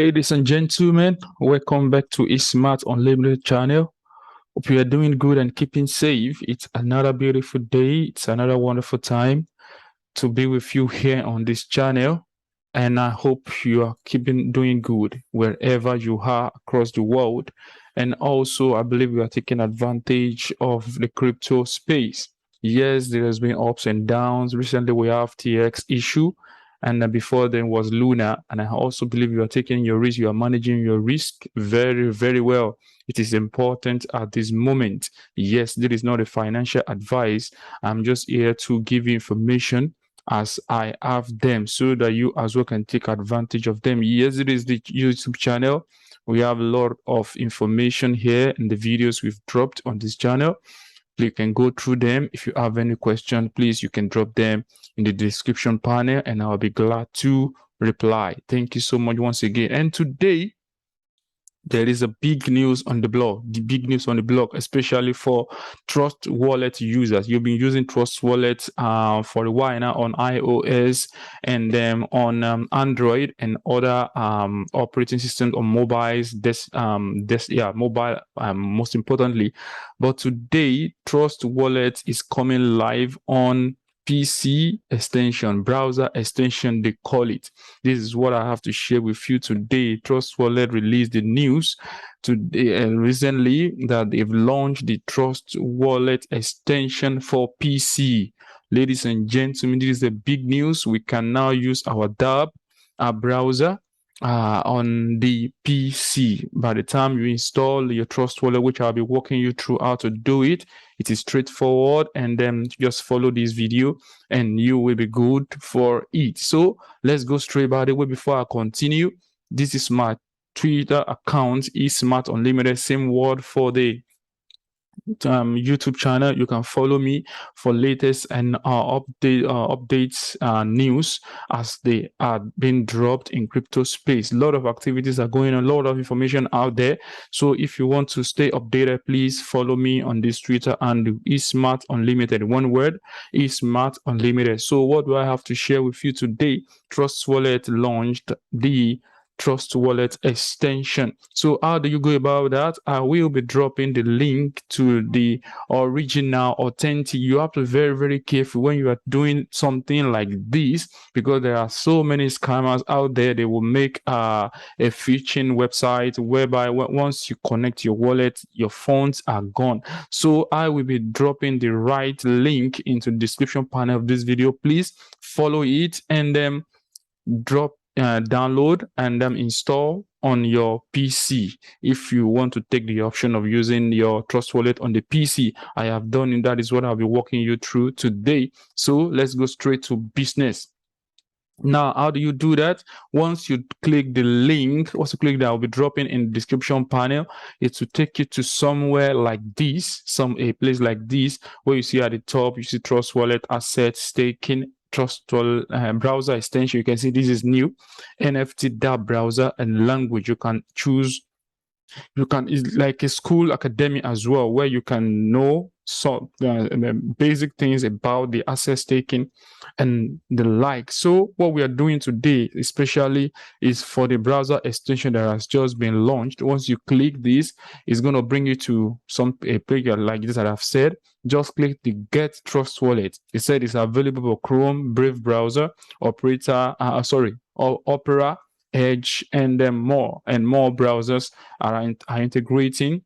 Ladies and gentlemen, welcome back to eSmart Unlimited channel. Hope you are doing good and keeping safe. It's another beautiful day. It's another wonderful time to be with you here on this channel. And I hope you are keeping doing good wherever you are across the world. And also, I believe we are taking advantage of the crypto space. Yes, there has been ups and downs. Recently, we have TX issue, and before then was Luna. And I also believe you are taking your risk. You are managing your risk very, very well. It is important at this moment. Yes, this is not a financial advice. I'm just here to give you information as I have them so that you as well can take advantage of them. Yes, it is the YouTube channel. We have a lot of information here in the videos we've dropped on this channel. You can go through them. If you have any question, please, you can drop them in the description panel and I'll be glad to reply. Thank you so much once again. And today, there is a big news on the blog, especially for Trust Wallet users. You've been using Trust Wallet for a while now on iOS and then on Android and other operating systems on mobiles. Mobile most importantly. But today, Trust Wallet is coming live on PC extension, browser extension, they call it. This is what I have to share with you today. Trust Wallet released the news today recently that they've launched the Trust Wallet extension for PC. Ladies and gentlemen, this is the big news. We can now use our DAB, our browser, on the PC. By the time you install your Trust Wallet, which I'll be walking you through how to do it, it is straightforward, and then just follow this video and you will be good for it. So let's go straight. By the way, before I continue, this is my Twitter account, eSmart Unlimited, same word for the YouTube channel. You can follow me for latest and updates news as they are being dropped in crypto space. A lot of activities are going on, a lot of information out there. So if you want to stay updated, please follow me on this Twitter and eSmart Unlimited. One word, eSmart Unlimited. So what do I have to share with you today? Trust Wallet launched the Trust Wallet extension. So how do you go about that? I will be dropping the link to the original authentic. You have to be very, very careful when you are doing something like this, because there are so many scammers out there. They will make a phishing website whereby once you connect your wallet, your funds are gone. So I will be dropping the right link into the description panel of this video. Please follow it and then download and install on your PC. If you want to take the option of using your Trust Wallet on the PC, I have done it. That is what I'll be walking you through today. So let's go straight to business. Now, how do you do that? Once you click the link, I'll be dropping in the description panel. It will take you to somewhere like this, a place like this, where you see at the top, you see Trust Wallet, asset, staking, Trust Wallet browser extension. You can see this is new, NFT DAB browser, and language. You can choose. It's like a school academy as well, where you can know some basic things about the asset staking and the like. So what we are doing today especially is for the browser extension that has just been launched. Once you click this, it's going to bring you to a page like this that I've said. Just click the Get Trust Wallet. It said it's available for Chrome, Brave browser, Opera, Edge, and then more browsers are integrating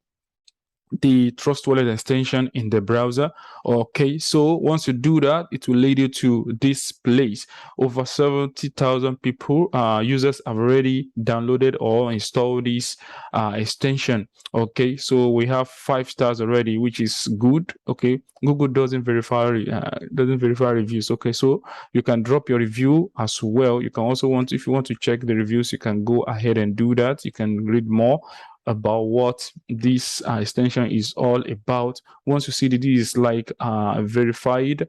the Trust Wallet extension in the browser. Okay, so once you do that, it will lead you to this place. Over 70,000 people, users have already downloaded or installed this extension. Okay, so we have 5 stars already, which is good. Okay, Google doesn't verify reviews. Okay, so you can drop your review as well. You can also if you want to check the reviews, you can go ahead and do that. You can read more about what this extension is all about. Once you see that this is like verified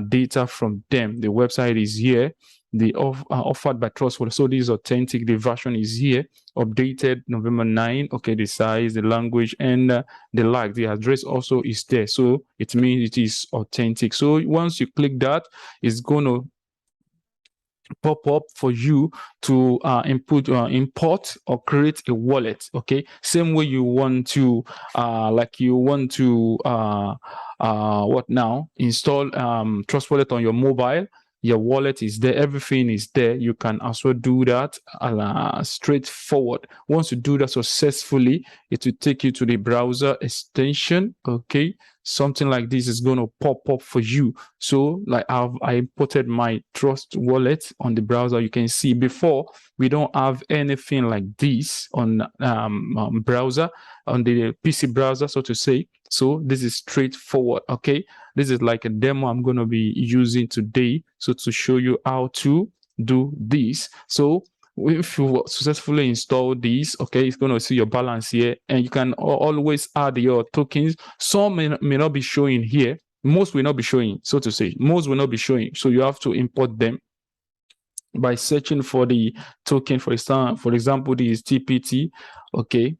data from them, the website is here, the offered by Trust Wallet. So this is authentic. The version is here, updated November 9. Okay, the size, the language, and the like. The address also is there, so it means it is authentic. So once you click that, it's going to pop up for you to import or create a wallet. Okay, same way you want to what now, install Trust Wallet on your mobile. Your wallet is there, everything is there. You can also do that straightforward. Once you do that successfully, it will take you to the browser extension. Okay, something like this is going to pop up for you. So like I imported my Trust Wallet on the browser. You can see before we don't have anything like this on browser, on the PC browser, so to say. So this is straightforward. Okay, this is like a demo I'm going to be using today, so to show you how to do this. So if you successfully install this, okay, it's going to see your balance here, and you can always add your tokens. Some may not be showing here. Most will not be showing, so to say. Most will not be showing. So you have to import them by searching for the token. For example, this is TPT. Okay,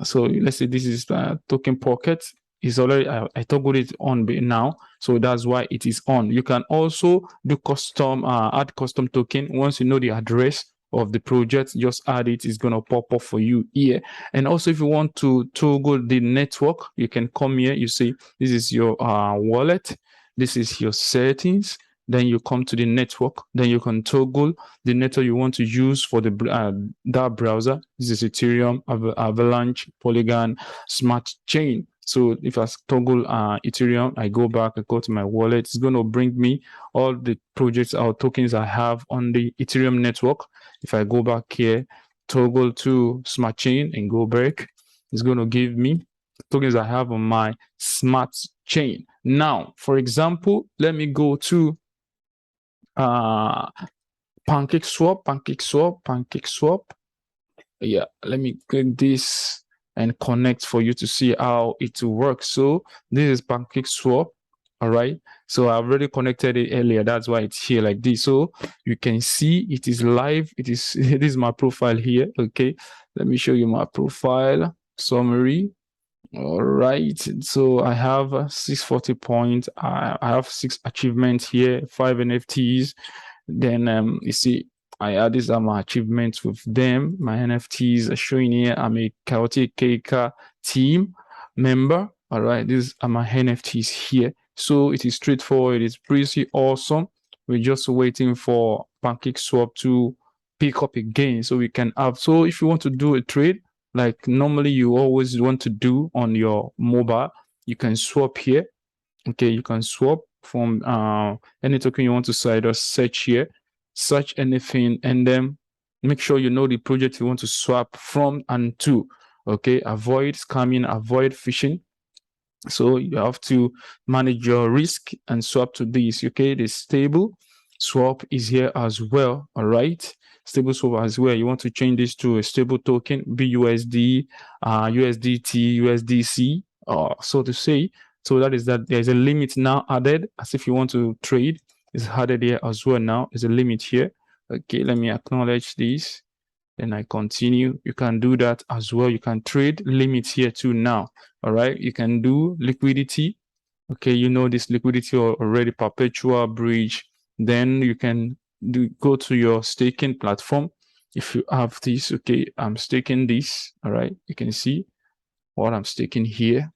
so let's say this is Token Pocket. Is already I toggled it on now, so that's why it is on. You can also do custom add custom token. Once you know the address of the project, just add it. It's going to pop up for you here. And also, if you want to toggle the network, you can come here. You see, this is your wallet, this is your settings, then you come to the network, then you can toggle the network you want to use for the that browser. This is Ethereum, Avalanche, Polygon, Smart Chain. So if I toggle Ethereum, I go back, I go to my wallet, it's going to bring me all the projects or tokens I have on the Ethereum network. If I go back here, toggle to Smart Chain and go back, it's going to give me tokens I have on my Smart Chain. Now, for example, let me go to PancakeSwap. Yeah, let me click this and connect for you to see how it works. So this is PancakeSwap. All right, so I've already connected it earlier, that's why it's here like this. So you can see it is live. It is this is my profile here. Okay, let me show you my profile summary. All right, so I have 640 points. I have 6 achievements here, 5 NFTs. Then you see I add these are my achievements with them. My NFTs are showing here. I'm a Chaotic KK team member. All right, these are my NFTs here. So it is straightforward. It's pretty awesome. We're just waiting for PancakeSwap to pick up again so we can have. So if you want to do a trade, like normally you always want to do on your mobile, you can swap here. Okay, you can swap from any token you want to side or search here, search anything, and then make sure you know the project you want to swap from and to. Okay, avoid scamming, avoid phishing. So you have to manage your risk and swap to this. Okay, the stable swap is here as well. All right, stable swap as well. You want to change this to a stable token, BUSD, USDT, USDC, so to say. So that is that there's a limit now added, as if you want to trade, is added here as well. Now there's a limit here. Okay, let me acknowledge this. Then I continue. You can do that as well. You can trade limits here too now. All right, you can do liquidity. Okay, you know this liquidity already, perpetual bridge. Then you can go to your staking platform. If you have this, okay, I'm staking this. All right, you can see what I'm staking here.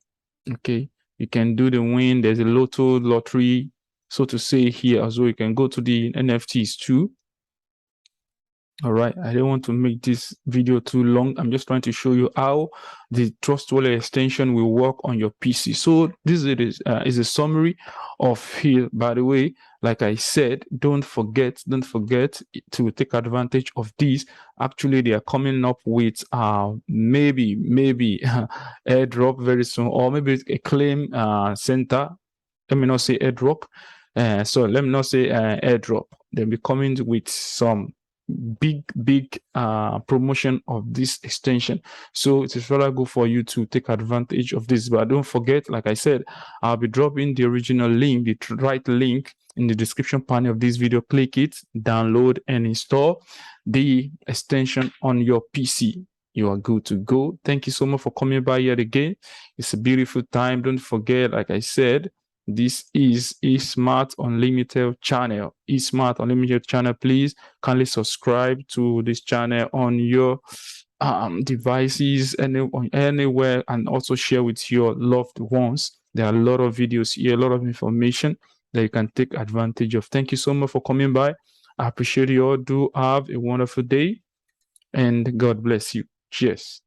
Okay, you can do the win. There's a lottery, so to say, here as well. You can go to the NFTs too. All right, I don't want to make this video too long. I'm just trying to show you how the Trust Wallet extension will work on your PC. So this is a summary of here. By the way, like I said, don't forget to take advantage of these. Actually, they are coming up with maybe airdrop very soon, or maybe a claim center. Let me not say airdrop. So let me not say airdrop. They'll be coming with some big promotion of this extension. So it is rather good for you to take advantage of this. But don't forget, like I said, I'll be dropping the original link, the right link, in the description panel of this video. Click it, download and install the extension on your PC. You are good to go. Thank you so much for coming by yet again. It's a beautiful time. Don't forget, like I said, This is eSmart Unlimited channel. eSmart Unlimited channel. Please kindly subscribe to this channel on your devices anywhere, and also share with your loved ones. There are a lot of videos here, a lot of information that you can take advantage of. Thank you so much for coming by. I appreciate you all. Do have a wonderful day, and God bless you. Cheers.